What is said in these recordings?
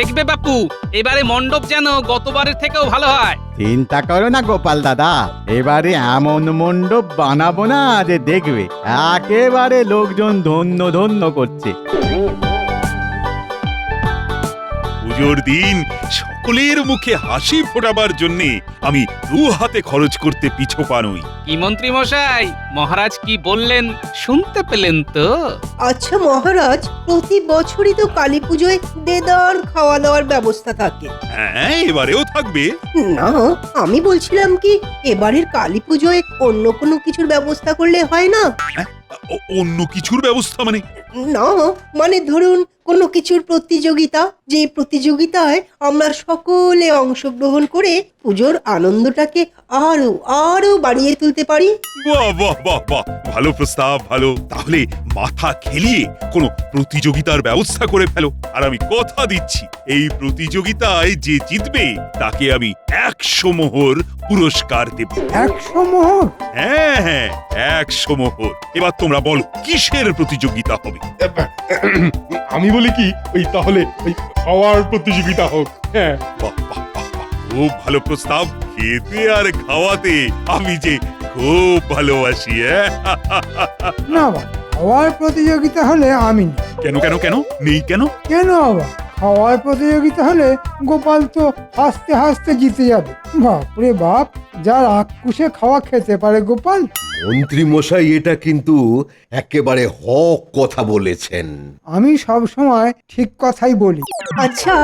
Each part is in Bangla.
দেখবে বাপু, এবারে মণ্ডপ যেন গতবারের থেকেও ভালো হয়। চিন্তা করো না গোপাল দাদা, এবারে এমন মণ্ডপ বানাবো না যে দেখবে একেবারে লোকজন ধন্য ধন্য করছে। পুজোর দিন সকলের মুখে হাসি ফোটাবার জন্য আমি 2 হাতে খরচ করতে পিছপা নই। কি মন্ত্রী মশাই, মহারাজ কি বললেন শুনতে পেলেন তো? আচ্ছা মহারাজ, প্রতি বছরই তো কালী পুজোয় দেদার খাওয়া দাওয়ার ব্যবস্থা থাকে। হ্যাঁ, এবারেও থাকবে। না, আমি বলছিলাম কি এবারের কালী পুজোয় অন্য কোনো কিছুর ব্যবস্থা করলে হয় না? অন্য কিছুর ব্যবস্থা মানে? না, মানে ধরুন কোনো কিছুর প্রতিযোগিতা, যে প্রতিযোগিতায় আমরা সকলে অংশগ্রহণ করে পুজোর আনন্দটাকে আরো আরো বাড়িয়ে তুলতে পারি। বাহ বাহ বাহ বাহ, ভালো প্রস্তাব, ভালো। তাহলে মাথা খেলিয়ে কোনো প্রতিযোগিতার ব্যবস্থা করে ফেলো। আর আমি কথা দিচ্ছি, এই প্রতিযোগিতায় যে জিতবে তাকে আমি 100 মোহর পুরস্কার দেব। 100 মোহর? হ্যাঁ হ্যাঁ, 100 মোহর। এবার তোমরা বলো কিসের প্রতিযোগিতা হবে? আমি বলি কি, ওই তাহলে ওই খাওয়ার প্রতিযোগিতা হোক। হ্যাঁ, বাহ বাহ বাহ বাহ, খুব ভালো প্রস্তাব। খেতে আর খাওয়াতে আমি যে খুব ভালোবাসি। না বাবা, খাওয়ার প্রতিযোগিতা হলে আমি নেই। কেন কেন কেন নেই কেন? কেন বাবা, খাওয়ার প্রতিযোগিতা হলে গোপাল তো হাসতে হাসতে জিতে যাবে। বাপরে বাপ, যার আক্কুশে খাওয়া খেতে পারে গোপাল। মন্ত্রী মশাই এটা কিন্তু একেবারে হক কথা বলেছেন। আমি সব সময় ঠিক কথাই বলি। আচ্ছা,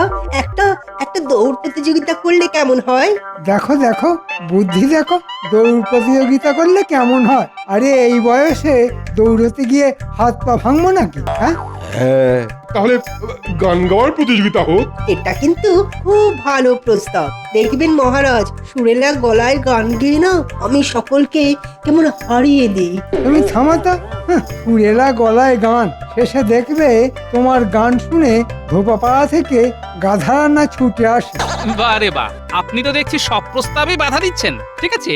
একটা একটা দৌড় প্রতিযোগিতা করলে কেমন হয়? দেখো দেখো, বুদ্ধি দেখো, দৌড় প্রতিযোগিতা করলে কেমন হয়? আরে এই বয়সে দৌড়তে গিয়ে হাত পা ভাঙবো নাকি? হ্যাঁ, হ্যাঁ, তাহলে গান গাওয়ার প্রতিযোগিতা হোক। এটা কিন্তু খুব ভালো প্রস্তাব। দেখবেন মহারাজ, সুরেলা গলায় গান গেয়ে না আমি সকলকে কেমন হারিয়ে দিই। তুমি থামাতা। পুরেলা গলায় গান, শেষে দেখবে তোমার গান শুনে ধোপাপাড়া থেকে গাধারা না ছুটে আসে। বারে বাহ, আপনি তো দেখছি সব প্রস্তাবেই বাধা দিচ্ছেন। ঠিক আছে,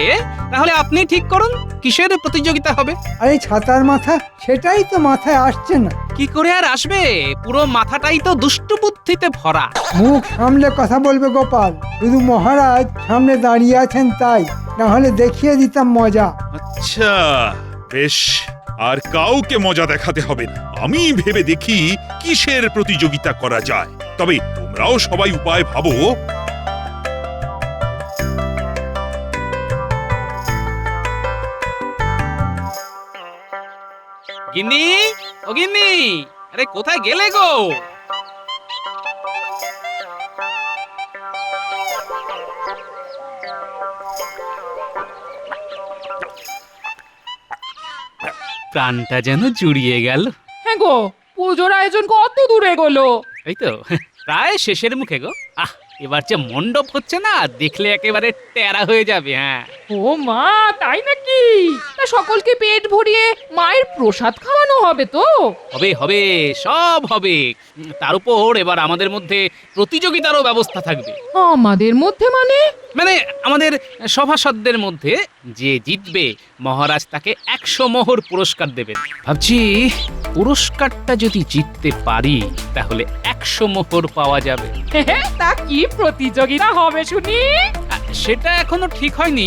তাহলে আপনি ঠিক করুন কিসের প্রতিযোগিতা হবে। আরে ছাতার মাথা, সেটাই তো মাথায় আসছে না। কি করে আর আসবে, পুরো মাথাটাই তো দুষ্টু বুদ্ধিতে ভরা। মুখ সামলে কথা বলবে গোপাল, শুধু মহারাজ সামনে দাঁড়িয়ে আছেন তাই, না হলে দেখিয়ে দিতাম মজা। আচ্ছা বেশ, আর কাউকে মজা দেখাতে হবে না। আমি ভেবে দেখি কিসের প্রতিযোগিতা করা যায়। তবে তোমরাও সবাই উপায় ভাবো। গিন্নি, ও গিন্নি, আরে কোথায় গেলে গো? প্রাণটা যেন জুড়িয়ে গেল। হ্যাঁ গো, পুজোর আয়োজন কত দূরে গেলো? এই তো প্রায় শেষের মুখে গো। এবার যে মণ্ডপ হচ্ছে না, দেখলে একেবারে টেরা হয়ে যাবে। হ্যাঁ, ও মা, তাই নাকি? তা সকলকে পেট ভরিয়ে মায়ের প্রসাদ খাওয়ানো হবে তো? হবে হবে, সব হবে। তার উপর এবার আমাদের মধ্যে প্রতিযোগিতারও ব্যবস্থা থাকবে। আমাদের মধ্যে মানে? মানে আমাদের সভাসদদের মধ্যে যে জিতবে মহারাজ তাকে 100 মোহর পুরস্কার দেবেন। ভাবছি পুরস্কারটা যদি জিততে পারি তাহলে 100 মোহর পাওয়া যাবে। তা কি প্রতিযোগিতা হবে শুনি? সেটা এখনো ঠিক হয়নি,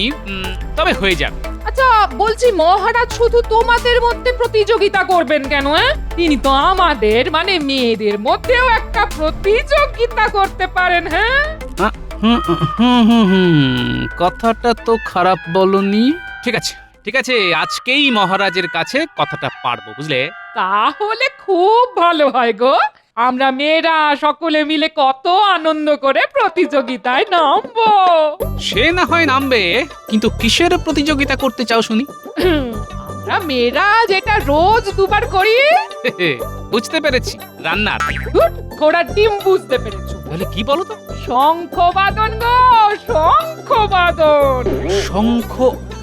তবে হয়ে যাবে। আচ্ছা বলছি, মহারাজ শুধু তোমাদের মধ্যে প্রতিযোগিতা করবেন কেন? তিনি তো আমাদের মানে মেয়েদের মধ্যেও একটা প্রতিযোগিতা করতে পারেন। হ্যাঁ, কথাটা তো খারাপ বলনি। ঠিক আছে ঠিক আছে, আজকেই মহারাজের কাছে কথাটা পারবো, বুঝলে? তাহলে খুব ভালো হয় গো। আমরা মেয়েরা সকলে মিলে কত আনন্দ করে প্রতিযোগিতায় নামবো। সে না হয় নামবে, কিন্তু কিসের প্রতিযোগিতা করতে চাও শুনি? আমরা মেয়েরা যেটা রোজ দুবার করি। বুঝতে পেরেছি, রান্নার। ঘোড়ার ডিম বুঝতে পেরেছো? তাহলে কি বলো তো? শঙ্খবাদন গো, শঙ্খবাদন। শঙ্খ,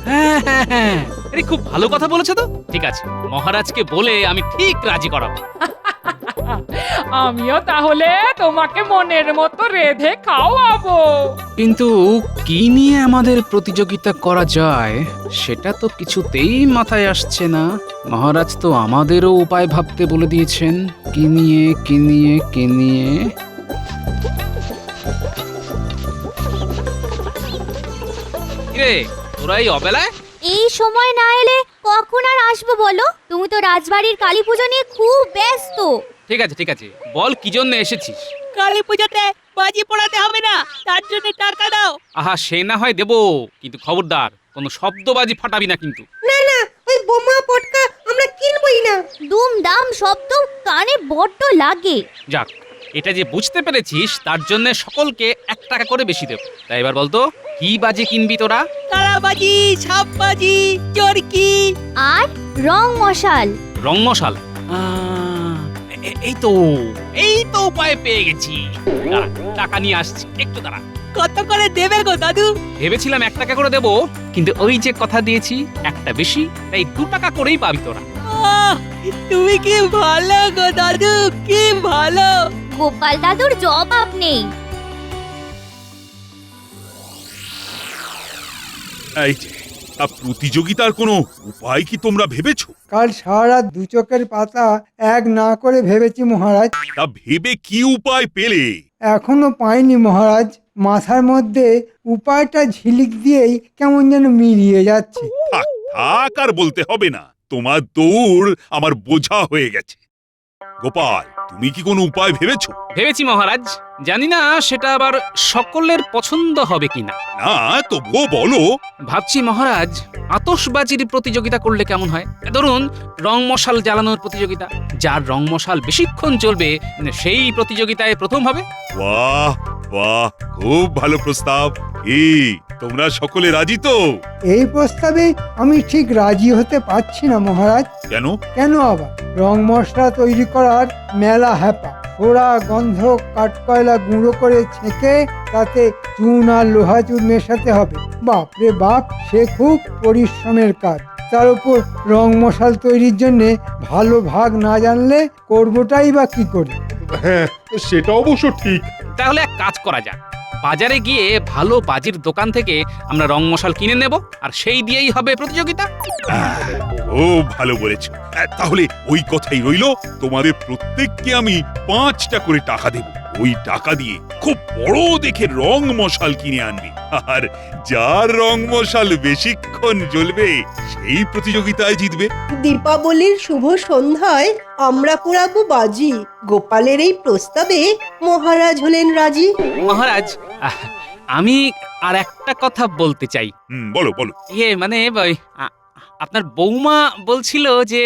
হ্যাঁ হ্যাঁ হ্যাঁ, আরে খুব ভালো কথা বলেছো তো। ঠিক আছে, মহারাজকে বলে আমি ঠিক রাজি করাবো। আমিও তাহলে তোমাকে মনের মতো রেঁধে খাওয়াবো। কিন্তু কি নিয়ে আমাদের প্রতিযোগিতা করা যায় সেটা তো কিছুতেই মাথায় আসছে না। মহারাজ তো আমাদেরও উপায় ভাবতে বলে দিয়েছেন। কি নিয়ে কি নিয়ে কি নিয়ে তোরা এই অবেলায়? এই সময় না এলে কখন আর আসবো বলো? তুমি তো রাজবাড়ির কালী পুজো নিয়ে খুব ব্যস্ত। ঠিক আছে ঠিক আছে, বল কি জন্য এসেছিস? কালী পুজোতে বাজি পোড়াতে হবে না, তার জন্য টাকা দাও। আহা, সে না হয় দেবো, কিন্তু খবরদার কোনো শব্দবাজি ফাটাবি না কিন্তু। না না, ওই বোমা পটকা আমরা কিনবই না। দুম দাম শব্দ কানে বড্ড লাগে। যাক, এটা যে বুঝতে পেরেছিস তার জন্য সকলকে 1 টাকা করে বেশি দেব। তাই এবার বলতো, কি বাজি কিনবি তোরা? কালাবাজি, ছাপ বাজি, চরকি আর রং মশাল। রং মশাল? এই তো উপায় পেয়ে গেছি। দাঁড়া, টাকা নিয়ে আসছি, একটু দাঁড়া। কত করে দেবে গো দাদু? ভেবেছিলাম 1 টাকা করে দেবো, কিন্তু ওই যে কথা দিয়েছি একটা বেশি, তাই 2 টাকা করেই পাবি তোরা। আহ, তুমি কি ভালো গো দাদু, কি ভালো। গোপাল দাদুর জবাব নেই। এই যে, তা প্রতিযোগিতার কোনো উপায় কি তোমরা ভেবেছো? কাল সারা রাত 2 চোখের পাতা এক না করে ভেবেছি মহারাজ। তা ভেবে কি উপায় পেলে? এখনো পাইনি মহারাজ। মাথার মধ্যে উপায়টা ঝিলিক দিয়েই কেমন যেন মিলিয়ে যাচ্ছে। থাক থাক, আর বলতে হবে না, তোমার দৌড় আমার বোঝা হয়ে গেছে। গোপাল, তুমি কি কোনো উপায় ভেবেছো? ভেবেছি মহারাজ, জানি না সেটা আবার সকলের পছন্দ হবে কিনা। না, তবুও বলো। ভাবছি মহারাজ, আতশবাজির প্রতিযোগিতা করলে কেমন হয়? ধরুন, রং মশাল জ্বালানোর প্রতিযোগিতা। যার রং মশাল বেশিক্ষণ জ্বলবে সেই প্রতিযোগিতায় প্রথম হবে। বাহ বাহ, খুব ভালো প্রস্তাব। এই, তোমরা সকলে রাজি তো? এই প্রস্তাবে আমি ঠিক রাজি হতে পারছি না মহারাজ। কেন? কেন আবার? রং মশলা তৈরি করার মেলা হ্যাপা। পোড়া গন্ধ কাঠকয়লা গুঁড়ো করে ছেঁকে তাতে চুন আর লোহা চুন মেশাতে হবে। বাপ রে বাপ, সে খুব পরিশ্রমের কাজ। তার উপর রং মশাল তৈরির জন্য ভালো ভাগ না জানলে করবোটাই বা কি করে? হ্যাঁ, সেটা অবশ্য ঠিক। তাহলে এক কাজ করা যাক, বাজারে গিয়ে ভালো বাজির দোকান থেকে আমরা রং মশাল কিনে নেব, আর সেই দিয়েই হবে প্রতিযোগিতা। খুব ভালো বলেছো। তাহলে ওই কথাই রইলো, তোমাদের প্রত্যেককে আমি 5টা করে টাকা দেব। ওই টাকা দিয়ে খুব বড় দেখে রং মশাল কিনে আনবে, আর যার রং মশাল বেশিক্ষণ জ্বলবে সেই প্রতিযোগিতায় জিতবে। দীপাবলির শুভ সন্ধ্যায় আমরা পোড়াবো বাজি। গোপালের এই প্রস্তাবে মহারাজ হলেন রাজি। মহারাজ, আমি আর একটা কথা বলতে চাই। বলো বলো। মানে আপনার বৌমা বলছিল যে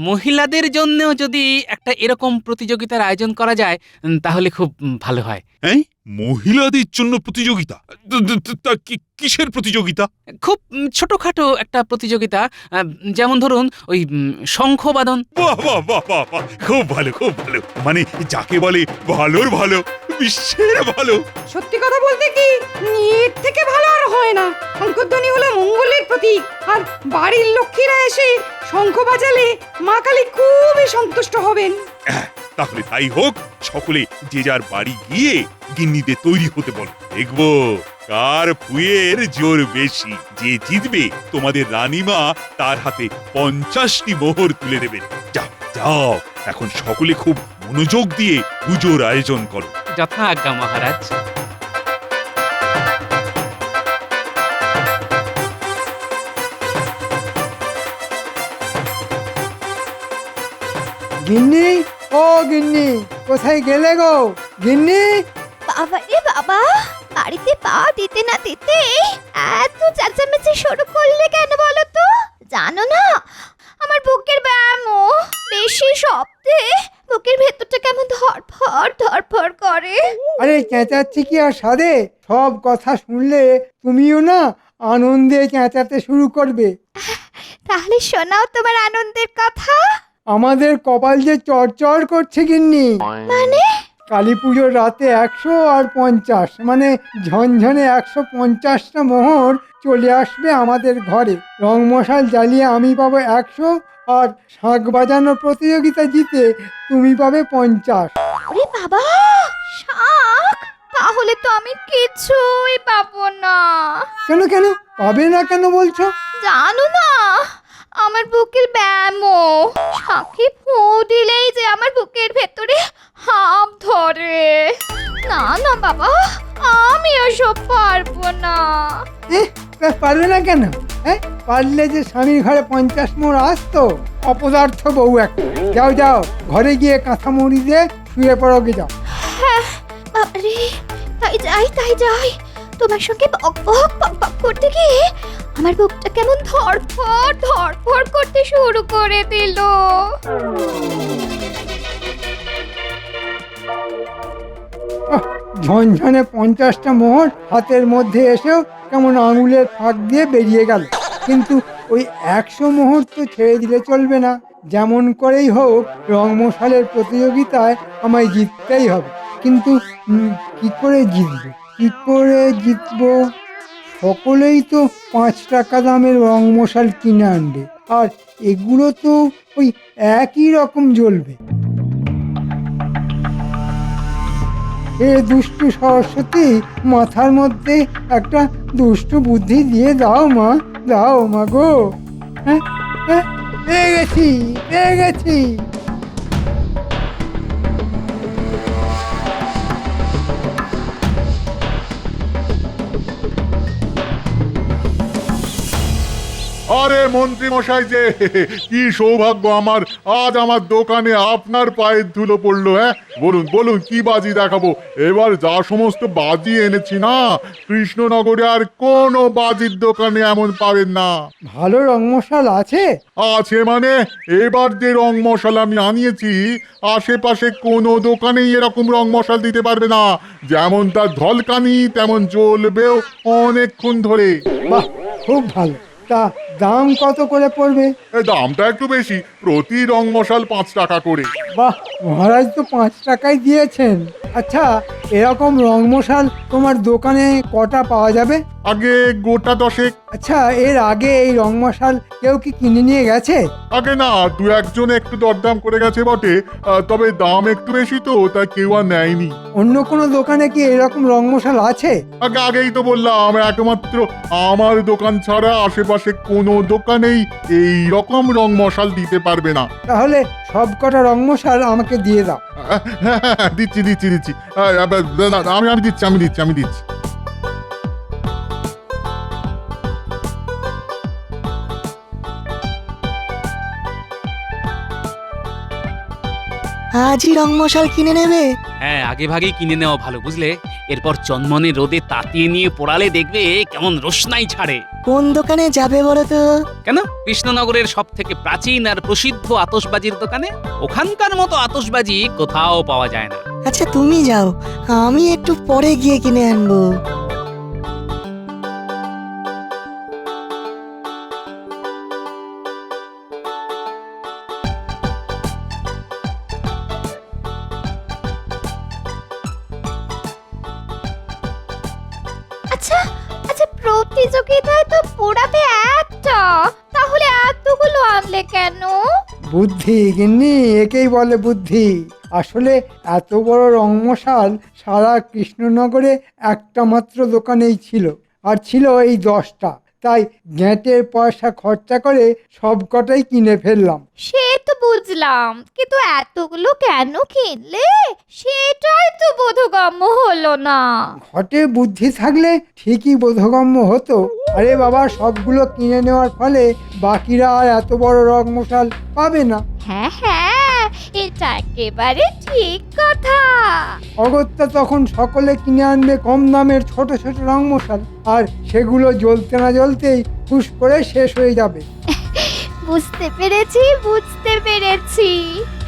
মহিলাদের জন্যও যদি একটা এরকম প্রতিযোগিতার আয়োজন করা যায় তাহলে খুব ভালো হয়। হ্যাঁ, মহিলাদের জন্য প্রতিযোগিতা? তা কিসের প্রতিযোগিতা? খুব ছোটখাটো একটা প্রতিযোগিতা, যেমন ধরুন ওই শঙ্খবাদন। বাহ বাহ বাহ বাহ বাহ, খুব ভালো খুব ভালো। মানে যাকে বলে ভালোর ভালো, বিশ্বের ভালো। সত্যি কথা বলতে কি, এর থেকে ভালো আর হয় না। শঙ্খধ্বনি হলো মঙ্গলের প্রতীক, আর বাড়ির লক্ষ্মীরা এসে শঙ্খ বাজালে মা কালী খুবই সন্তুষ্ট হবেন। তাহলে তাই হোক, সকলে যে যার বাড়ি গিয়ে গিন্নিদের তৈরি হতে বলো। দেখবো কার ফুয়ের জোর বেশি। যে জিতবে তোমাদের রানীমা তার হাতে 50টি মোহর তুলে দেবেন। যাও যাও, এখন সকলে খুব মনোযোগ দিয়ে পুজোর আয়োজন করো। যথা আজ্ঞা মহারাজ। গিন্নি, ও গিন্নি, কোথায় গেলে গো গিন্নি? বাবা রে বাবা, বাড়িতে পা দিতে না দিতে এত চেঁচামেচি শুরু করলে কেন বলো তো? জানো না, আমার বুকের ব্যায়াম বেশি শব্দে বুকের ভেতরটা কেমন ধরফর করে। আরে চেঁচাচ্ছি কি আর সাধে? সব কথা শুনলে তুমিও না আনন্দে চেঁচাতে শুরু করবে। তাহলে শোনাও তোমার আনন্দের কথা। আমাদের কপাল যে চড়চড় করছে গিন্নি। মানে? কালী পুজোর রাতে 100 আর 50, মানে ঝনঝনে 150টা মোহর চলে আসবে আমাদের ঘরে। রং মশাল জ্বালিয়ে আমি পাবো 100, আর শাঁখ বাজানোর প্রতিযোগিতা জিতে তুমি পাবে 50। ওরে বাবা, শাঁখ! তাহলে তো আমি কিছুই পাবো না। কেন কেন পাবে না কেন বলছো? জানো না, আমার বুকের ব্যায়াম, শাঁখে ফুঁ দিলেই যে আমার বুকের ভেতরে হাঁপ ধরে। না না বাবা, আমি ওসব পারবো না। পারবে না কেন? হ্যাঁ, পারলে যে স্বামীর ঘরে 50 মোড় আসতো। অপদার্থ বউ একটা। যাও যাও, ঘরে গিয়ে কাঁথা মুড়ি দিয়ে শুয়ে পড়ো গে, যাও। হ্যাঁ বাবারে, তাই যাই। তোমার সঙ্গে বক বক বক বক করতে গিয়ে আমার বুকটা কেমন ধড়ফড় করতে শুরু করে দিল। ঝনঝনে 50টা মোহর হাতের মধ্যে এসেও কেমন আঙুলের ফাঁক দিয়ে বেরিয়ে গেল। কিন্তু ওই 100 মোহর তো ছেড়ে দিলে চলবে না। যেমন করেই হোক রংমশালের প্রতিযোগিতায় আমায় জিততেই হবে। কিন্তু কি করে জিতবো? সকলেই তো 5 টাকা দামের রংমশাল কিনে আনবে, আর এগুলো তো ওই একই রকম জ্বলবে। এ দুষ্টু সরস্বতী, মাথার মধ্যে একটা দুষ্টু বুদ্ধি দিয়ে দাও মা গো। হ্যাঁ, পেয়ে গেছি। আরে মন্ত্রী মশাই যে, কি সৌভাগ্য আমার, আজ আমার দোকানে আপনার পায়ের ধুলো পড়লো। হ্যাঁ, বলুন কি বাজি দেখাবো? এবার যা সমস্ত বাজি এনেছি না, কৃষ্ণনগরে আর কোনো বাজির দোকানে এমন পাবেন না। ভালো রংমশাল আছে? আছে মানে, এবার যে রং মশাল আমি আনিয়েছি, আশেপাশে কোনো দোকানেই এরকম রং মশাল দিতে পারবে না। যেমন তার ঝলকানি, তেমন জ্বলবেও অনেকক্ষণ ধরে। বাহ, খুব ভালো। তা দাম কত করে পড়বে? দামটা একটু বেশি, প্রতি রং মশাল 5 টাকা করে। বাহ, মহারাজ তো 5 টাকাই দিয়েছেন। আচ্ছা, এরকম রংমশাল তোমার দোকানে কটা পাওয়া যাবে? আগে গোটা 10। আচ্ছা, এর আগে এই রংমশাল কেউ কি কিনে নিয়ে গেছে? আগে না, 2-1 জন একটু দরদাম করে গেছে বটে, তবে দাম একটু বেশি তো, তাই কেউ আর নেয়নি। অন্য কোনো দোকানে কি এরকম রংমশাল আছে? আগেই তো বললাম, একমাত্র আমার দোকান ছাড়া আশেপাশে কোনো দোকানেই এই রকম রং মশাল দিতে পারবে না। তাহলে সব কটা রংমশাল আমাকে দিয়ে দাও। দিচ্ছি। আমি দিচ্ছি। আজই রংমশাল কিনে নেবে? হ্যাঁ, আগে ভাগেই কিনে নেওয়া ভালো, বুঝলে? এরপর চন্দনে রোদে তাতিয়ে নিয়ে পোড়ালে দেখবে কেমন রোশনাই ছাড়ে। কোন দোকানে যাবে বলো তো? কেন, কৃষ্ণনগরের সব থেকে প্রাচীন আর প্রসিদ্ধ আতশবাজির দোকানে। ওখানকার মতো আতশবাজি কোথাও পাওয়া যায় না। আচ্ছা তুমি যাও, আমি একটু পরে গিয়ে কিনে আনবো। আচ্ছা, প্রতিযোগিতায় তো পোড়াবে একটা, তাহলে এতগুলো আনলে কেন? বুদ্ধি গিন্নি, একেই বলে বুদ্ধি। আসলে এত বড় রংমশাল সারা কৃষ্ণনগরে একটা মাত্র দোকানেই ছিল, আর ছিল এই 10টা। তাই গ্যাঁটের পয়সা খরচা করে সব কটাই কিনে ফেললাম। সে তো বুঝলাম, কিন্তু এতগুলো কেন কিনলে সেটাই তো বোধগম্য হলো না। ঘটে বুদ্ধি থাকলে ঠিকই বোধগম্য হতো। আরে বাবা, সবগুলো কিনে নেওয়ার ফলে বাকিরা আর এত বড় রংমশাল পাবে না। হ্যাঁ, এটা একেবারে ঠিক কথা। অগত্যা তখন সকলে কিনে আনবে কম দামের ছোট ছোট রংমশাল, আর সেগুলো জ্বলতে না জ্বলতেই হুশ করে শেষ হয়ে যাবে। বুঝতে পেরেছি।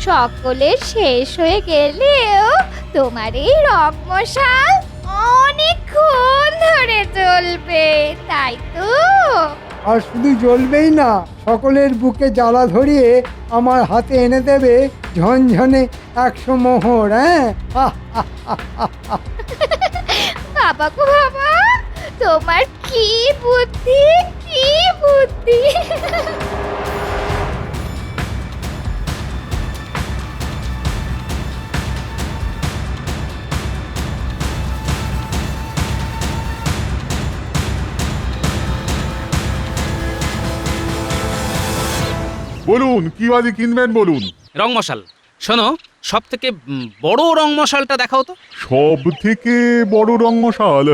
সকলের শেষ হয়ে গেলেও তোমার এই রংমশাল অনেকক্ষণ ধরে জ্বলবে, তাই তো? আর শুধু জ্বলবেই না, সকলের বুকে জ্বালা ধরিয়ে আমার হাতে এনে দেবে ঝনঝনে 100 মোহর। হ্যাঁ, বাবা গো বাবা, তোমার কি বুদ্ধি! বলুন কি বাজি কিনবেন বলুন। রংমশাল শোনো, সব থেকে বড় রং মশালটা দেখাও তো। সব থেকে বড় রং মশাল?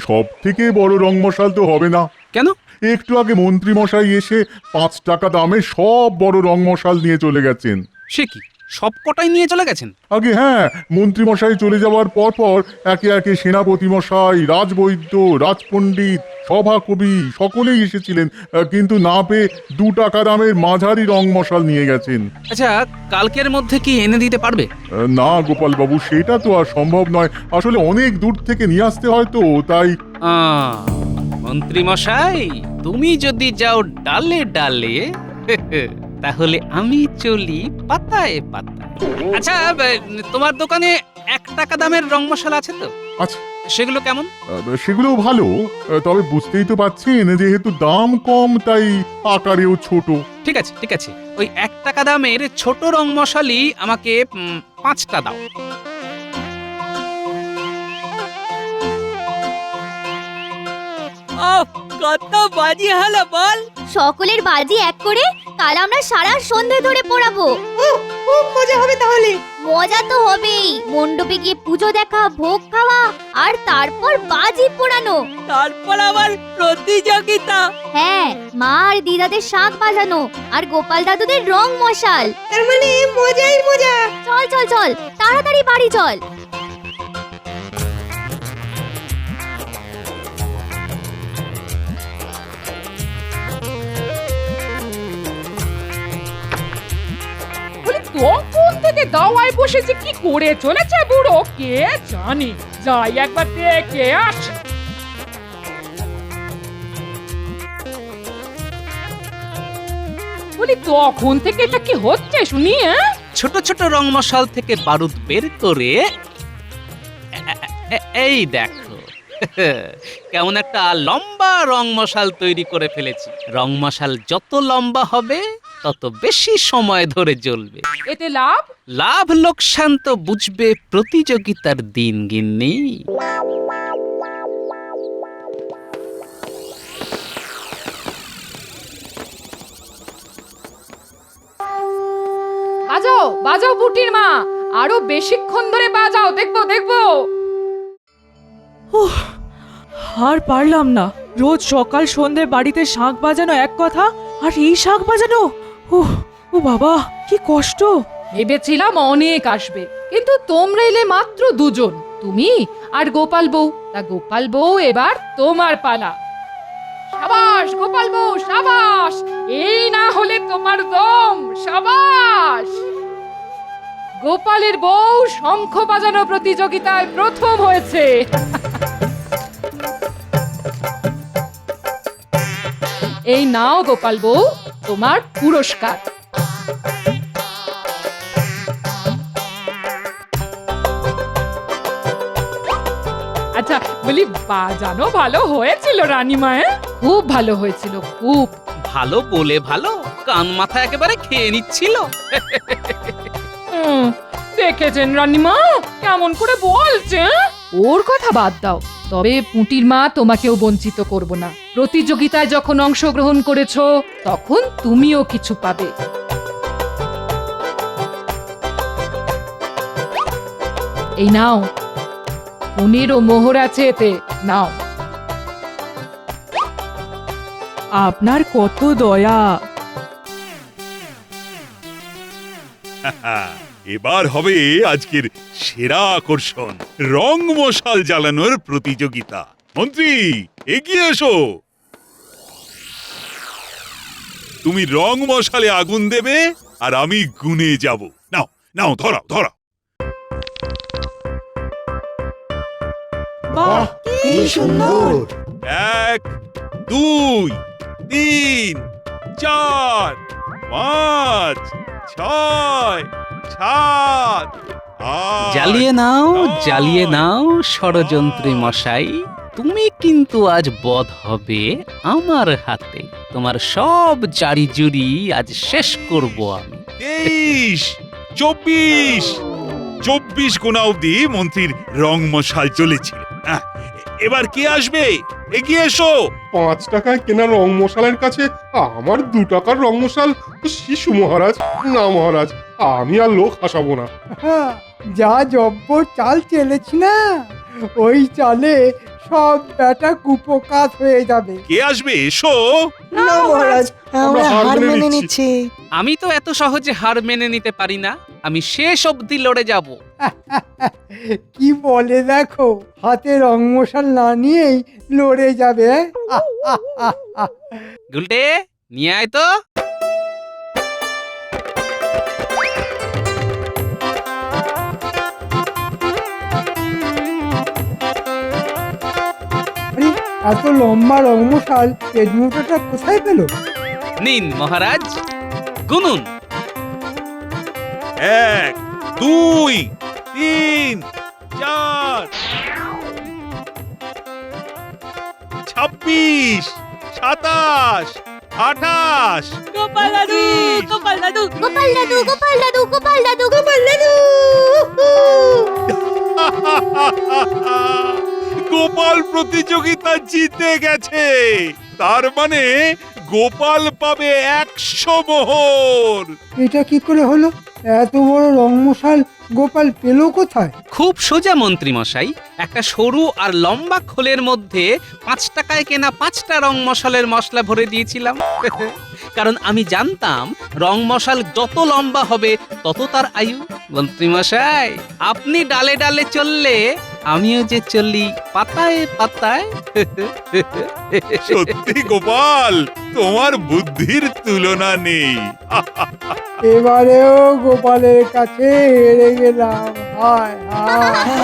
সব থেকে বড় রং মশাল তো হবে না। কেন? একটু আগে মন্ত্রী মশাই এসে 5 টাকা দামে সব বড় রং মশাল নিয়ে চলে গেছেন। সে কি, সব কটাই নিয়ে চলে গেছেন? আগে হ্যাঁ, মন্ত্রী মশাই চলে যাওয়ার পর পর একে একে সেনাপতি মশাই, রাজবৈদ্য, রাজপণ্ডিত, সভাকবি সকলেই এসেছিলেন, কিন্তু না পেয়ে 2 টাকা দামের মাঝারি রং মশাল নিয়ে গেছেন। আচ্ছা, কালকের মধ্যে কি এনে দিতে পারবে? না গোপাল বাবু, সেটা তো আর সম্ভব নয়। আসলে অনেক দূর থেকে নিয়ে আসতে হয় তো, তাই। মন্ত্রী মশাই, তুমি যদি যাও ডালে ডালে তাহলে আমি চলি পাতায় পাতায়। আচ্ছা, তোমার দোকানে 1 টাকা দামের রং মশলা আছে তো? আচ্ছা, সেগুলো কেমন? সেগুলো ভালো, তবে বুঝতেই তো পাচ্ছেন যেহেতু দাম কম তাই আকারেও ছোট। ঠিক আছে ঠিক আছে, ওই 1 টাকা দামের ছোট রং মশালি আমাকে 5টা দাও। কত বাজি হলো বল? সকলের বাজি এক করে কাল আমরা সারা সন্ধে ধরে পোড়াবো। খুব মজা হবে তাহলে। মজা তো হবেই, মণ্ডপে গিয়ে পুজো দেখা, ভোগ খাওয়া, আর তারপর বাজি পোড়ানো। তারপর আবার প্রতিযোগিতা। হ্যাঁ, মা আর দিদাদের শাঁখ বাজানো, আর গোপাল দাদুদের রং মশাল। তার মানে মজাই মজা। চল চল চল, তাড়াতাড়ি বাড়ি চল। তখন থেকে দাওয়ায় বসেছে, কি করে চলেছে বুড়ো কে জানে। যাই একবার দেখে আস। বলি তখন থেকে এটা কি হচ্ছে শুনি? ছোট ছোট রং মশাল থেকে বারুদ বের করে এই দেখো কেমন একটা লম্বা রং মশাল তৈরি করে ফেলেছি। রং মশাল যত লম্বা হবে তত বেশি সময় ধরে জ্বলবে। এতে লাভ? লাভ লোকসান তো বুঝবে প্রতিযোগিতার দিন গিন্নি। বাজাও বাজাও বুটির মা, আরো বেশিক্ষণ ধরে বাজাও, দেখবো দেখবো। আর পারলাম না, রোজ সকাল সন্ধে বাড়িতে শাঁখ বাজানো এক কথা, আর এই শাঁখ বাজানো, ও বাবা কি কষ্ট। ভেবেছিলাম অনেক আসবে, কিন্তু তোমরা এলে মাত্র 2 জন, তুমি আর গোপাল বউ। তা গোপাল বউ, এবার তোমার পালা। সাবাস গোপাল বউ, সাবাস। এই না হলে তোমার দম। সাবাস। গোপালের বউ শঙ্খ বাজানো প্রতিযোগিতায় প্রথম হয়েছে। এই নাও গোপাল বউ, তোমার পুরস্কার। আচ্ছা বলি, বাজানো ভালো হয়েছিল রানীমা? খুব ভালো হয়েছিল, খুব ভালো বলে ভালো, কান মাথা একেবারে খেয়ে নিচ্ছিল। দেখেছেন রানীমা কেমন করে বলছে? ওর কথা বাদ দাও, তবে পুঁটির মা তোমাকেও বঞ্চিত করব না। প্রতিযোগিতায় যখন অংশগ্রহণ করেছো তখন তুমিও কিছু পাবে। এই নাও, 15 মোহর আছে এতে, নাও। আপনার কত দয়া। এবার হবে আজকের সেরা আকর্ষণ, রং মশাল জ্বালানোর প্রতিযোগিতা। মন্ত্রী এগিয়ে এসো। তুমি রং মশালে আগুন দেবে আর আমি গুনে যাব। নাও নাও, ধরাও ধরাও। বাহ, কি সুন্দর। 1 2 3 4 5 6 7 8 জ্বালিয়ে নাও জ্বালিয়ে নাও ষড়যন্ত্রী মশাই, তুমি কিন্তু আজ বধ হবে আমার হাতে। তোমার সব জারি জুরি আজ শেষ করব আমি। 23 24 গোনা অবধি মন্ত্রীর রং মশাল জ্বলেছিল। এবার কে আসবে? এগিয়ে এসো। 5 টাকায় কেনা রং মশালের কাছে আমার 2 টাকার রং মশাল শিশু মহারাজ। না মহারাজ, আমি আর লোক হাসাবো না। হ্যাঁ, যা জব্বর চাল চেলেছি না, ওই চালে সব ব্যাটা কুপোকাত হয়ে যাবে। কে আসবে? এসো। না মহারাজ, আমরা হার মেনে নিচ্ছি। আমি তো এত সহজে হার মেনে নিতে পারি না। আমি শেষ অবধি লড়ে যাব। কি বলে দেখো, হাতে রং মশাল না নিয়েই লড়ে যাবে। গুলটে নিয়ে আয় তো। আরে, এত লম্বা রং মশাল তেজমুটাটা কোথায় পেল? নিন মহারাজ, গুনুন। 1 2 3 4 26 27 28 গোপাল দাদু, গোপাল দাদু, গোপাল দাদু, গোপাল দাদু, গোপাল দাদু, গোপাল দাদু! গোপাল প্রতিযোগিতা জিতে গেছে। তার মানে গোপাল পাবে 100 মোহর। এটা কি করে হলো? এত বড় রং মশাল গোপাল পেল কোথায়? খুব সোজা মন্ত্রী মশাই। একটা সরু আর লম্বা খোলের মধ্যে 5 টাকায় কেনা 5টা রং মশালের মশলা ভরে দিয়েছিলাম। কারণ আমি জানতাম রং মশাল যত লম্বা হবে তত তার আয়ু। মন্ত্রী মশাই, আপনি ডালে ডালে চললে আমিও যে চলি পাতায় পাতায়। সত্যি গোপাল, তোমার বুদ্ধির তুলনা নেই। এবারেও গোপালের কাছে হেরে গেলাম। হায় হায়।